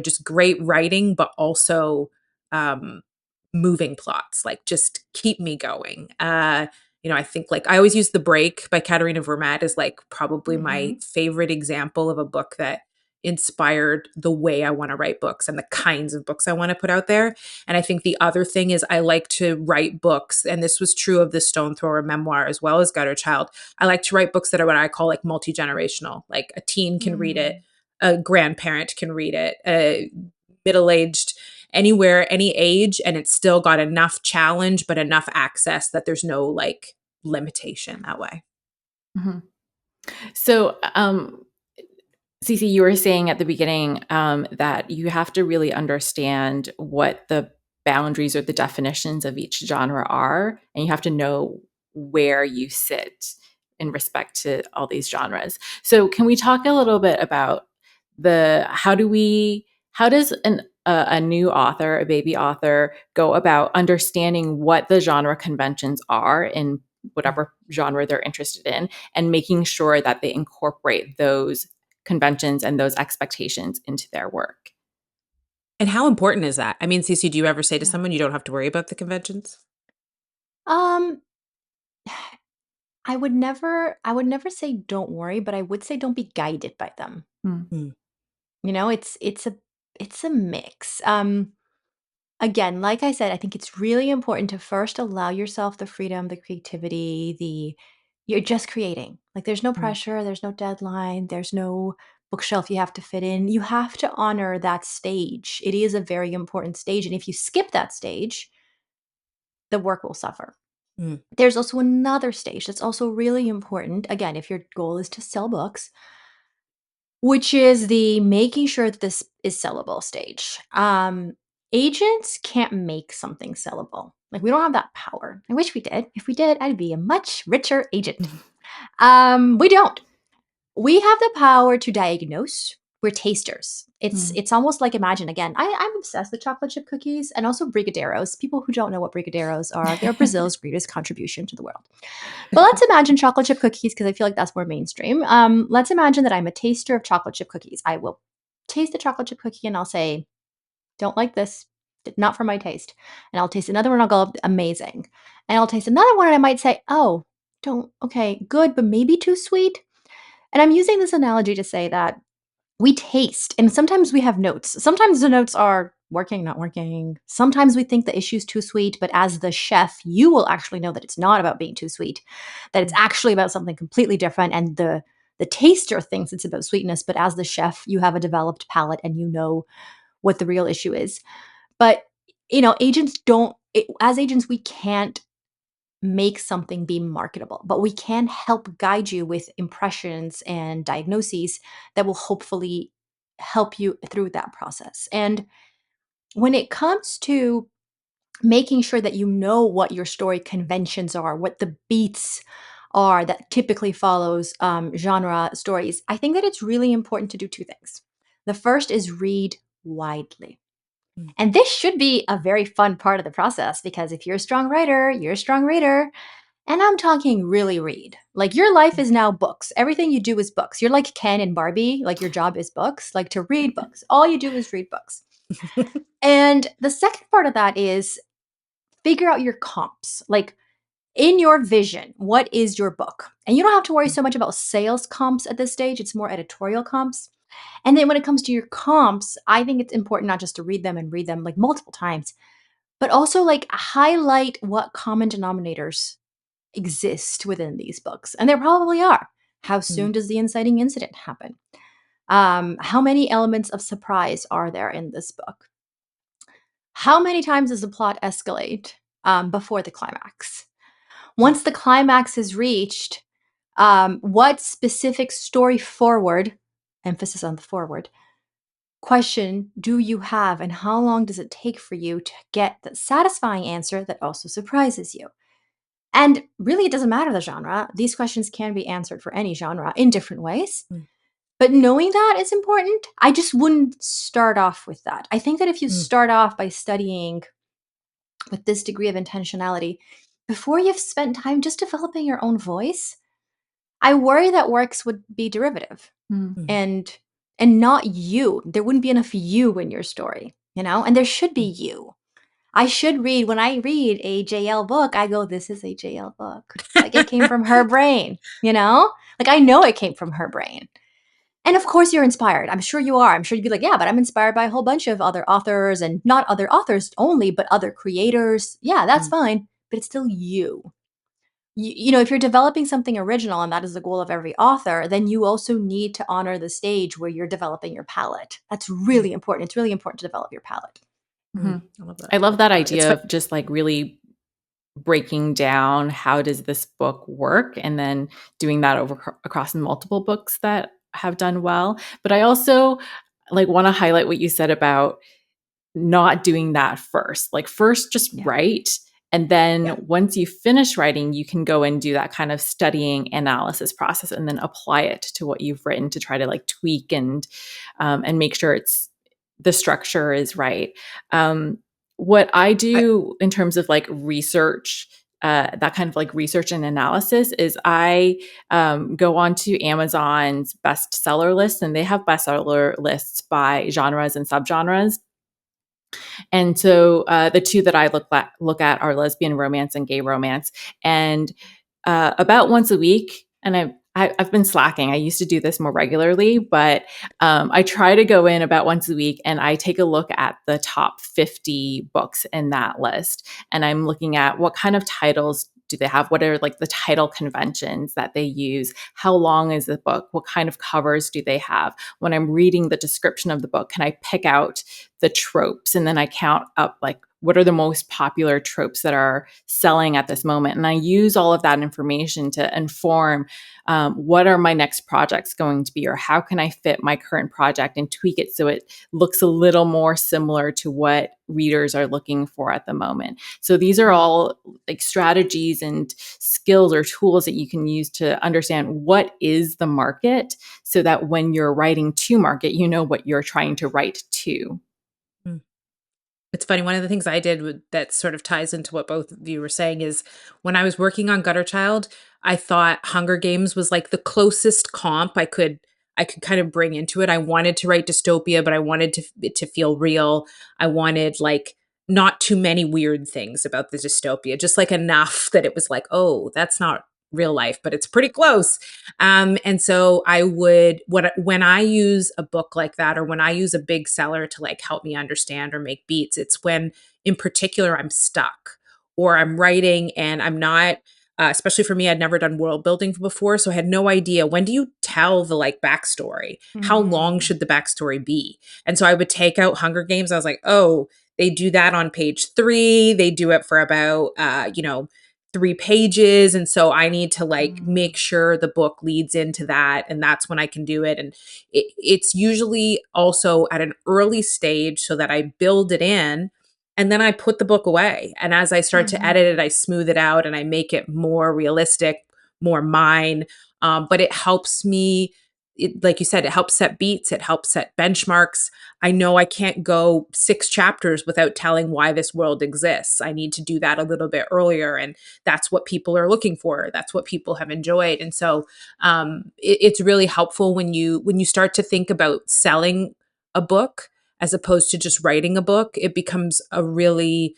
just great writing, but also moving plots, like just keep me going. I think like I always use The Break by Katerina Vermette as like probably my favorite example of a book that inspired the way I want to write books and the kinds of books I want to put out there. And I think the other thing is I like to write books, and this was true of the Stone Thrower memoir as well as Gutter Child. I like to write books that are what I call like multi-generational. Like a teen can read it, a grandparent can read it, a middle-aged, anywhere, any age, and it's still got enough challenge but enough access that there's no like limitation that way. Mm-hmm. So, Cece, you were saying at the beginning that you have to really understand what the boundaries or the definitions of each genre are, and you have to know where you sit in respect to all these genres. So, can we talk a little bit about how does a new author, a baby author, go about understanding what the genre conventions are in whatever genre they're interested in, and making sure that they incorporate those conventions and those expectations into their work? And how important is that? I mean, Cece, do you ever say to someone you don't have to worry about the conventions? Um, I would never say don't worry, but I would say don't be guided by them. Mm. It's a mix. Again, like I said, I think it's really important to first allow yourself the freedom, the creativity, you're just creating. Like, there's no Mm. pressure, there's no deadline, there's no bookshelf you have to fit in. You have to honor that stage. It is a very important stage, and if you skip that stage, the work will suffer. Mm. There's also another stage that's also really important. Again, if your goal is to sell books, which is the making sure that this is sellable stage. Agents can't make something sellable. Like, we don't have that power. I wish we did. If we did, I'd be a much richer agent. We don't. We have the power to diagnose. We're tasters. It's almost like, imagine again. I'm obsessed with chocolate chip cookies and also brigadeiros. People who don't know what brigadeiros are, they're Brazil's greatest contribution to the world. But let's imagine chocolate chip cookies, because I feel like that's more mainstream. Let's imagine that I'm a taster of chocolate chip cookies. I will taste the chocolate chip cookie and I'll say, don't like this, not for my taste. And I'll taste another one and I'll go, amazing. And I'll taste another one and I might say, oh, okay, good, but maybe too sweet. And I'm using this analogy to say that we taste, and sometimes we have notes. Sometimes the notes are working, not working. Sometimes we think the issue's too sweet, but as the chef, you will actually know that it's not about being too sweet, that it's actually about something completely different. And the taster thinks it's about sweetness, but as the chef, you have a developed palate and you know what the real issue is. But agents don't. As agents, we can't make something be marketable, but we can help guide you with impressions and diagnoses that will hopefully help you through that process. And when it comes to making sure that you know what your story conventions are, what the beats are that typically follows genre stories, I think that it's really important to do two things. The first is read widely. Mm. And this should be a very fun part of the process because if you're a strong writer, you're a strong reader. And I'm talking really read. Like your life is now books. Everything you do is books. You're like Ken and Barbie, like your job is books, like to read books. All you do is read books. And the second part of that is figure out your comps. Like in your vision, what is your book? And you don't have to worry so much about sales comps at this stage, it's more editorial comps. And then when it comes to your comps, I think it's important not just to read them and read them like multiple times, but also like highlight what common denominators exist within these books. And there probably are. How Mm. soon does the inciting incident happen? How many elements of surprise are there in this book? How many times does the plot escalate before the climax? Once the climax is reached, what specific story forward, emphasis on the forward, question do you have, and how long does it take for you to get the satisfying answer that also surprises you? And really, it doesn't matter the genre. These questions can be answered for any genre in different ways. Mm. But knowing that is important. I just wouldn't start off with that. I think that if you Mm. start off by studying with this degree of intentionality, before you've spent time just developing your own voice, I worry that works would be derivative Mm. Mm. and not you. There wouldn't be enough you in your story, and there should be Mm. you. I should read when I read a JL book, I go, this is a JL book. Like it came from her brain, Like I know it came from her brain. And of course you're inspired. I'm sure you are. I'm sure you'd be like, yeah, but I'm inspired by a whole bunch of other authors and not other authors only, but other creators. Yeah, that's Mm. fine. But it's still you. If you're developing something original and that is the goal of every author, then you also need to honor the stage where you're developing your palette. That's Mm. really important. It's really important to develop your palette. Mm. Mhm. I love that. I love that It's idea fun. of just like really breaking down how does this book work and then doing that across multiple books that have done well. But I also like want to highlight what you said about not doing that first. Like first just Yeah. write, and then Yeah. once you finish writing, you can go and do that kind of studying analysis process and then apply it to what you've written to try to like tweak and make sure it's the structure is right. What I I, do in terms of like research, that kind of like research and analysis is I go on to Amazon's bestseller list, and they have bestseller lists by genres and subgenres. And so the two that I look at are lesbian romance and gay romance. And about once a week, and I've been slacking. I used to do this more regularly, but I try to go in about once a week and I take a look at the top 50 books in that list. And I'm looking at what kind of titles do they have? What are like the title conventions that they use? How long is the book? What kind of covers do they have? When I'm reading the description of the book, can I pick out the tropes? And then I count up like, what are the most popular tropes that are selling at this moment? And I use all of that information to inform what are my next projects going to be, or how can I fit my current project and tweak it so it looks a little more similar to what readers are looking for at the moment. So these are all like strategies and skills or tools that you can use to understand what is the market so that when you're writing to market, you know what you're trying to write to. mm. It's funny. One of the things I did that sort of ties into what both of you were saying is when I was working on Gutter Child, I thought Hunger Games was like the closest comp I could kind of bring into it. I wanted to write dystopia, but I wanted it to feel real. I wanted like not too many weird things about the dystopia, just like enough that it was like, oh, that's not real life, but it's pretty close. And so I would when I use a book like that, or when I use a big seller to like help me understand or make beats, it's when in particular I'm stuck or I'm writing and I'm not. Especially for me, I'd never done world building before, so I had no idea when do you tell the like backstory. How long Mhm. should the backstory be? And so I would take out Hunger Games. I was like, oh, they do that on page 3. They do it for about 3 pages. And so I need to like Mm. make sure the book leads into that. And that's when I can do it. And it's usually also at an early stage so that I build it in and then I put the book away. And as I start to edit it, Mhm. I smooth it out and I make it more realistic, more mine. But it helps me, like you said, it helps set beats, it helps set benchmarks. I know I can't go 6 chapters without telling why this world exists. I need to do that a little bit earlier. And that's what people are looking for. That's what people have enjoyed. And so it's really helpful when you start to think about selling a book as opposed to just writing a book. It becomes a really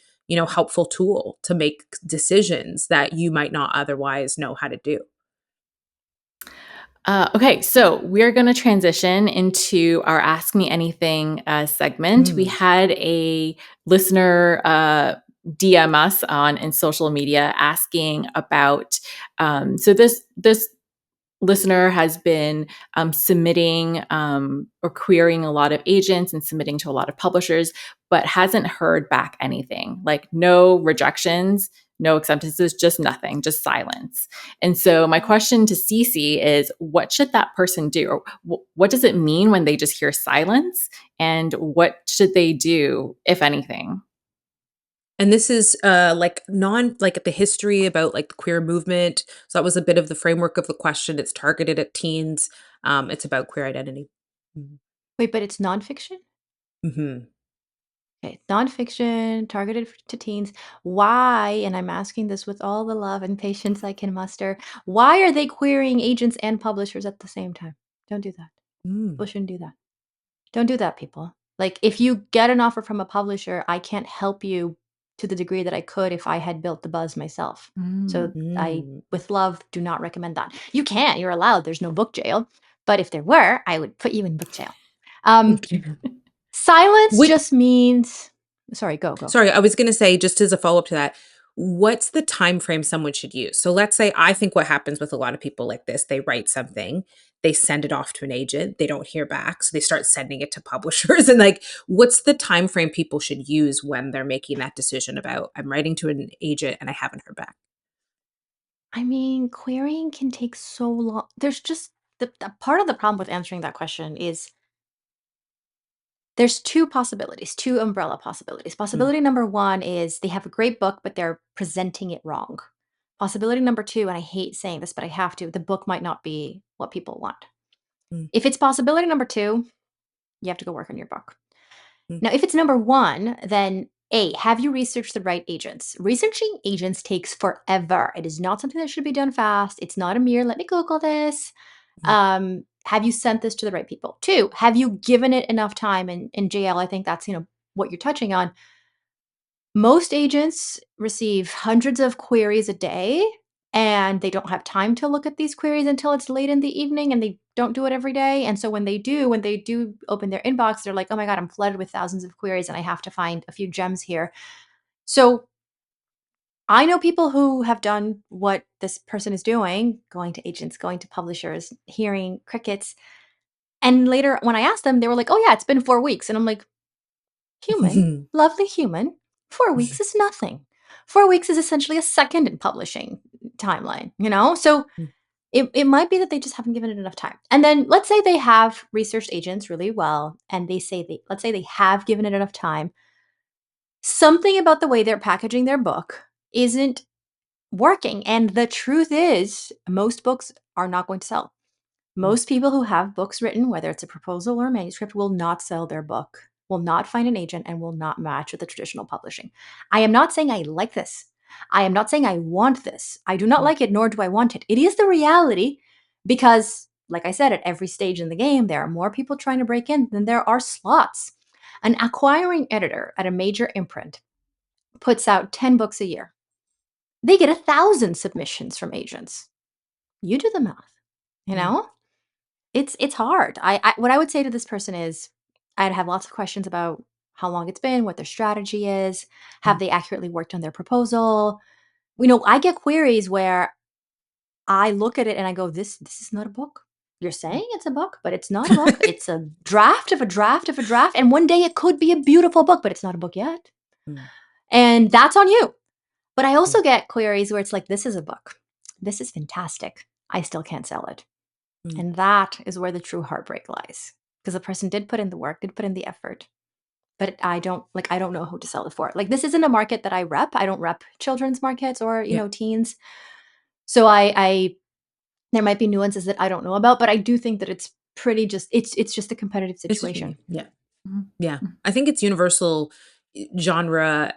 helpful tool to make decisions that you might not otherwise know how to do. Okay, so we're going to transition into our Ask Me Anything segment. We Mm. had a listener DM us on in social media asking about. So this listener has been submitting or querying a lot of agents and submitting to a lot of publishers, but hasn't heard back anything. Like no rejections, no acceptances, just nothing, just silence. And so my question to Cece is, what should that person do? Or what does it mean when they just hear silence? And what should they do, if anything? And this is like non like the history about like the queer movement. So that was a bit of the framework of the question. It's targeted at teens. It's about queer identity. Mhm. Wait, but it's nonfiction? Mhm. Okay, nonfiction, targeted to teens. Why, and I'm asking this with all the love and patience I can muster, why are they querying agents and publishers at the same time? Don't do that. Mm. People shouldn't do that. Don't do that, people. Like, if you get an offer from a publisher, I can't help you to the degree that I could if I had built the buzz myself. So Mm. I, Mm. with love, do not recommend that. You can, you're allowed. There's no book jail. But if there were, I would put you in book jail. Um, Silence Which just means, sorry, go. Sorry, I was going to say just as a follow-up to that, what's the time frame someone should use? So let's say I think what happens with a lot of people like this, they write something, they send it off to an agent, they don't hear back, so they start sending it to publishers and like what's the time frame people should use when they're making that decision about I'm writing to an agent and I haven't heard back? I mean, querying can take so long. There's just the part of the problem with answering that question is there's two possibilities, two umbrella possibilities. Mm, Possibility number one is they have a great book, but they're presenting it wrong. Possibility number two, and I hate saying this, but I have to, the book might not be what people want. mm, If it's possibility number two, you have to go work on your book. mm, Now, if it's number one, then A, have you researched the right agents? Researching agents takes forever. It is not something that should be done fast. It's not a mere, let me Google this. mm, Have you sent this to the right people? Two, have you given it enough time? And in JL, I think that's, what you're touching on. Most agents receive hundreds of queries a day, and they don't have time to look at these queries until it's late in the evening, and they don't do it every day. And so when they do open their inbox, they're like, "Oh my god, I'm flooded with thousands of queries and I have to find a few gems here." So, I know people who have done what this person is doing, going to agents, going to publishers, hearing crickets, and later when I asked them, they were like, "Oh yeah, it's been 4 weeks." And I'm like, "Human, mm, lovely human, 4 weeks is nothing. 4 weeks is essentially a second in publishing timeline, you know?" So mm, it might be that they just haven't given it enough time. And then let's say they have researched agents really well and let's say they have given it enough time. Something about the way they're packaging their book isn't working. And the truth is, most books are not going to sell. mm, Most people who have books written, whether it's a proposal or a manuscript, will not sell their book, will not find an agent, and will not match with the traditional publishing. I am not saying I like this. I am not saying I want this. I do not mm, like it, nor do I want it. It is the reality because, like I said, at every stage in the game, there are more people trying to break in than there are slots. An acquiring editor at a major imprint puts out 10 books a year. They get 1,000 submissions from agents. You do the math. You Mm. know, it's hard. I what I would say to this person is, I'd have lots of questions about how long it's been, what their strategy is, have Mm. they accurately worked on their proposal. I get queries where I look at it and I go, this is not a book. You're saying it's a book, but it's not a book. It's a draft of a draft of a draft. And one day it could be a beautiful book, but it's not a book yet. Mm. And that's on you. But I Yeah. also get queries where it's like, this is a book. This is fantastic. I still can't sell it. Mm. And that is where the true heartbreak lies. Because the person did put in the work, did put in the effort. But I don't know who to sell it for. Like, this isn't a market that I rep. I don't rep children's markets or, Yeah. teens. So I there might be nuances that I don't know about, but I do think that it's pretty just it's just a competitive It's just unique. situation. Yeah. Mhm. Yeah. Mhm. I think it's universal genre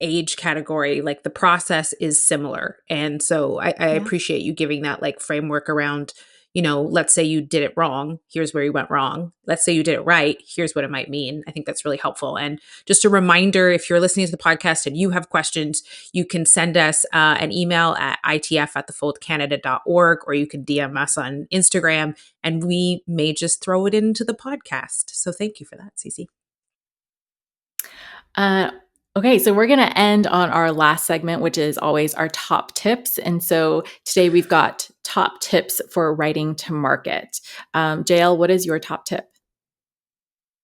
age category, like the process is similar. And so I Yeah. appreciate you giving that like framework around, let's say you did it wrong. Here's where you went wrong. Let's say you did it right. Here's what it might mean. I think that's really helpful. And just a reminder, if you're listening to the podcast and you have questions, you can send us an email at itf@thefoldcanada.org, or you can DM us on Instagram and we may just throw it into the podcast. So thank you for that, Cece. Uh, okay, so we're going to end on our last segment, which is always our top tips. And so today we've got top tips for writing to market. JL, what is your top tip?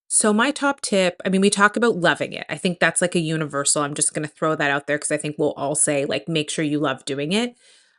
So my top tip, I mean, we talk about loving it. I think that's like a universal. I'm just going to throw that out there because I think we'll all say like make sure you love doing it.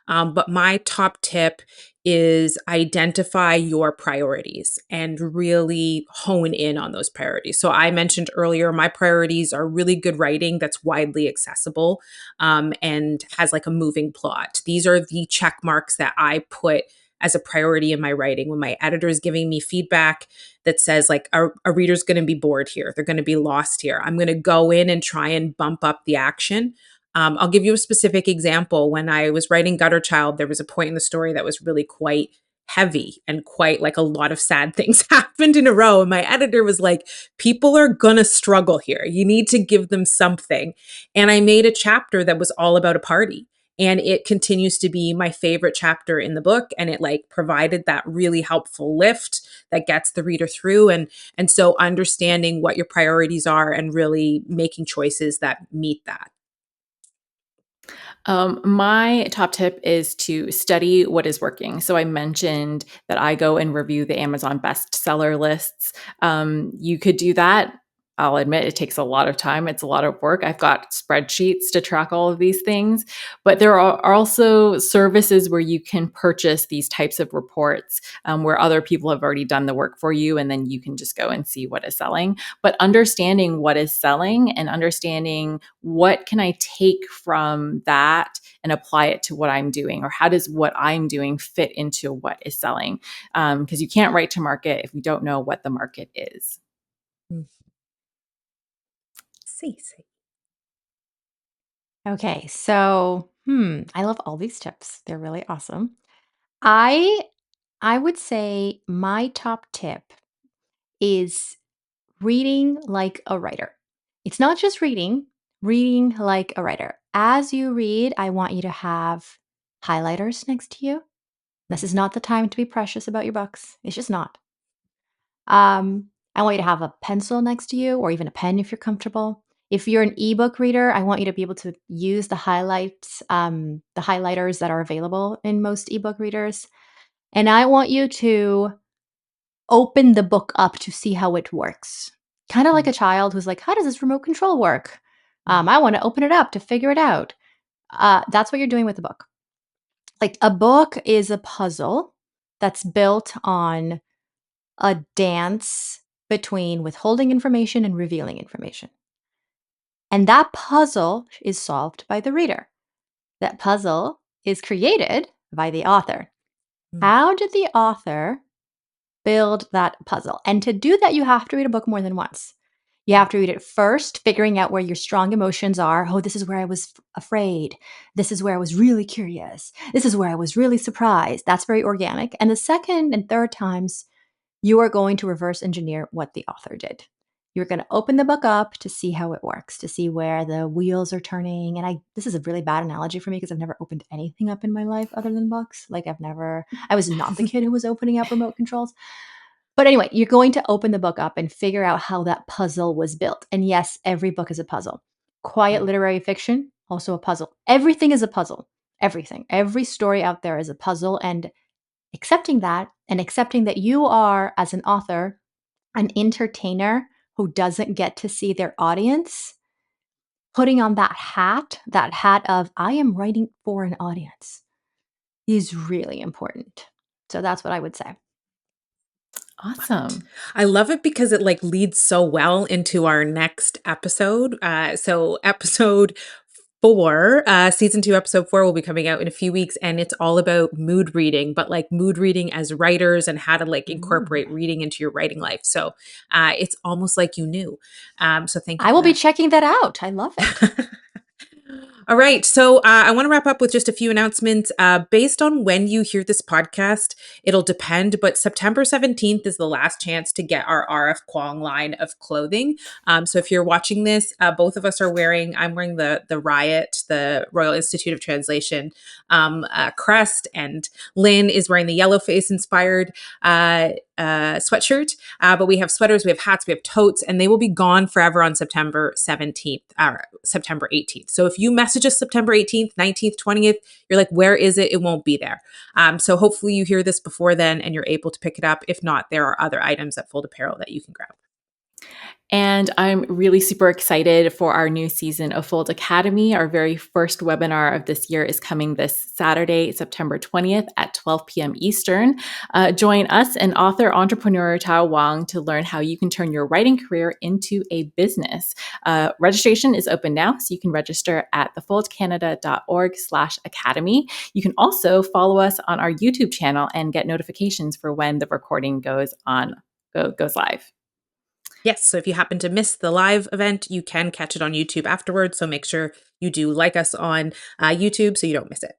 But my top tip is identify your priorities and really hone in on those priorities. So I mentioned earlier, my priorities are really good writing that's widely accessible, and has like a moving plot. These are the check marks that I put as a priority in my writing when my editor is giving me feedback that says like a reader's going to be bored here, they're going to be lost here, I'm going to go in and try and bump up the action. I'll give you a specific example. When I was writing Gutter Child, there was a point in the story that was really quite heavy and quite like a lot of sad things happened in a row, and my editor was like, people are gonna struggle here, you need to give them something. And I made a chapter that was all about a party, and it continues to be my favorite chapter in the book, and it like provided that really helpful lift that gets the reader through. And so understanding what your priorities are and really making choices that meet that. My top tip is to study what is working. So I mentioned that I go and review the Amazon bestseller lists. You could do that. I'll admit it takes a lot of time. It's a lot of work. I've got spreadsheets to track all of these things, but there are also services where you can purchase these types of reports, where other people have already done the work for you, and then you can just go and see what is selling. But understanding what is selling and understanding what can I take from that and apply it to what I'm doing, or how does what I'm doing fit into what is selling? Because you can't write to market if you don't know what the market is. Mm. See, see. Okay. So, I love all these tips. They're really awesome. I I would say my top tip is reading like a writer. It's not just reading, reading like a writer. As you read, I want you to have highlighters next to you. This is not the time to be precious about your books. It's just not. I want you to have a pencil next to you or even a pen if you're comfortable. If you're an ebook reader, I want you to be able to use the highlighters that are available in most ebook readers. And I want you to open the book up to see how it works. Kind of like Mm. a child who's like, how does this remote control work? Mm. I want to open it up to figure it out. That's what you're doing with the book. Like, a book is a puzzle that's built on a dance between withholding information and revealing information. And that puzzle is solved by the reader. That puzzle is created by the author. Mm. How did the author build that puzzle? And to do that, you have to read a book more than once. You have to read it first, figuring out where your strong emotions are. Oh, this is where I was afraid. This is where I was really curious. This is where I was really surprised. That's very organic. And the second and third times, you are going to reverse engineer what the author did. You're going to open the book up to see how it works, to see where the wheels are turning. And this is a really bad analogy for me because I've never opened anything up in my life other than books. Like I was not the kid who was opening up remote controls. But anyway, you're going to open the book up and figure out how that puzzle was built. And yes, every book is a puzzle. Quiet literary fiction, also a puzzle. Everything is a puzzle. Everything. Every story out there is a puzzle. And accepting that, and accepting that you are, as an author, an entertainer who doesn't get to see their audience, putting on that hat of, I am writing for an audience, is really important. So that's what I would say. Awesome. I love it because it like leads so well into our next episode. So episode 4, season 2, episode 4 will be coming out in a few weeks, and it's all about mood reading, but like mood reading as writers and how to like incorporate reading into your writing life. So it's almost like you knew. So thank you. I will be checking that out. I love it. All right. So I want to wrap up with just a few announcements. Based on when you hear this podcast, it'll depend, but September 17th is the last chance to get our RF Kuang line of clothing. So if you're watching this, both of us are I'm wearing the Riot, the Royal Institute of Translation crest, and Lynn is wearing the Yellow Face inspired sweatshirt. But we have sweaters, we have hats, we have totes, and they will be gone forever on September 17th, September 18th. So if you message us September 18th, 19th, 20th, you're like, where is it? It won't be there. So hopefully you hear this before then and you're able to pick it up. If not, there are other items at Fold Apparel that you can grab. And I'm really super excited for our new season of Fold Academy. Our very first webinar of this year is coming this Saturday, September 20th at 12 p.m. Eastern. Join us and author entrepreneur Tao Wang to learn how you can turn your writing career into a business. Registration is open now, so you can register at thefoldcanada.org/academy. You can also follow us on our YouTube channel and get notifications for when the recording goes live. Yes. So if you happen to miss the live event, you can catch it on YouTube afterwards. So make sure you do like us on YouTube so you don't miss it.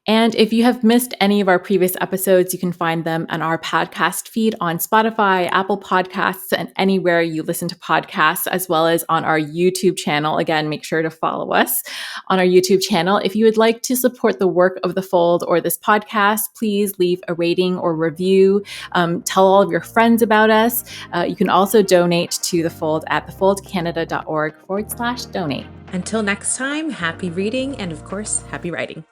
And if you have missed any of our previous episodes, you can find them on our podcast feed on Spotify, Apple Podcasts, and anywhere you listen to podcasts, as well as on our YouTube channel. Again, make sure to follow us on our YouTube channel. If you would like to support the work of The Fold or this podcast, please leave a rating or review. Tell all of your friends about us. You can also donate to The Fold at thefoldcanada.org/donate. Until next time, happy reading and, of course, happy writing.